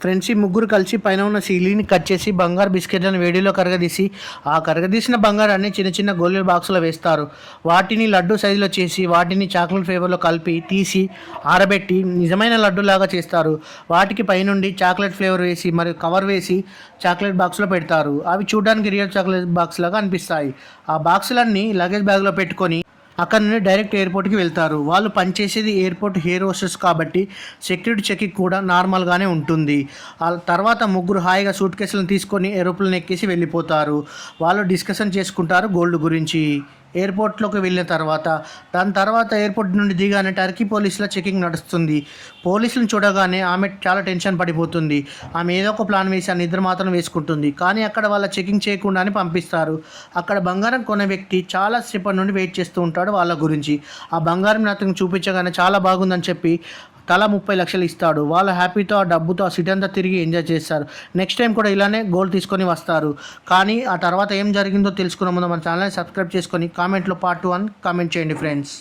Friends ఈ ముగ్గురు కలిసి పైన ఉన్న సీలింగ్ని కట్ చేసి బంగారు బిస్కెట్లను వేడిలో కరగదీసి ఆ కరగదీసిన బంగారాన్ని చిన్న చిన్న గోళీల బాక్సులో వేస్తారు. వాటిని లడ్డు సైజులో చేసి వాటిని చాక్లెట్ ఫ్లేవర్లో కలిపి తీసి ఆరబెట్టి నిజమైన లడ్డులాగా చేస్తారు. వాటికి పైనుండి చాక్లెట్ ఫ్లేవర్ వేసి మరియు కవర్ వేసి చాక్లెట్ బాక్స్లో పెడతారు. అవి చూడడానికి రియల్ చాక్లెట్ బాక్స్ లాగా అనిపిస్తాయి. ఆ బాక్సులన్నీ లగేజ్ బ్యాగ్లో పెట్టుకొని అక్కడ నుండి డైరెక్ట్ ఎయిర్పోర్ట్కి వెళ్తారు. వాళ్ళు పనిచేసేది ఎయిర్పోర్ట్ ఎయిర్ హోస్టెస్ కాబట్టి సెక్యూరిటీ చెకింగ్ కూడా నార్మల్గానే ఉంటుంది. ఆ తర్వాత ముగ్గురు హాయిగా సూట్ కేసులను తీసుకొని ఏరోప్లేన్ ఎక్కేసి వెళ్ళిపోతారు. వాళ్ళు డిస్కషన్ చేసుకుంటారు గోల్డ్ గురించి. ఎయిర్పోర్ట్లోకి వెళ్ళిన తర్వాత దాని తర్వాత ఎయిర్పోర్ట్ నుండి దిగానే టర్కీ పోలీసుల చెకింగ్ నడుస్తుంది. పోలీసులను చూడగానే ఆమె చాలా టెన్షన్ పడిపోతుంది. ఆమె ఏదో ఒక ప్లాన్ వేసి ఆ నిద్ర మాత్రం వేసుకుంటుంది. కానీ అక్కడ వాళ్ళ చెకింగ్ చేయకుండానే పంపిస్తారు. అక్కడ బంగారం కొనే వ్యక్తి చాలా సేపటి నుండి వెయిట్ చేస్తూ ఉంటాడు వాళ్ళ గురించి. ఆ బంగారం అతనికి చూపించగానే చాలా బాగుందని చెప్పి తలా 30 లక్షలు ఇస్తాడు. వాళ్ళు హ్యాపీతో ఆ డబ్బుతో ఆ సిటీ అంతా తిరిగి ఎంజాయ్ చేస్తారు. నెక్స్ట్ టైం కూడా ఇలానే గోల్డ్ తీసుకొని వస్తారు. కానీ ఆ తర్వాత ఏం జరిగిందో తెలుసుకునే ముందు మన ఛానల్ని సబ్స్క్రైబ్ చేసుకొని కామెంట్లో పార్ట్ 1 కామెంట్ చేయండి ఫ్రెండ్స్.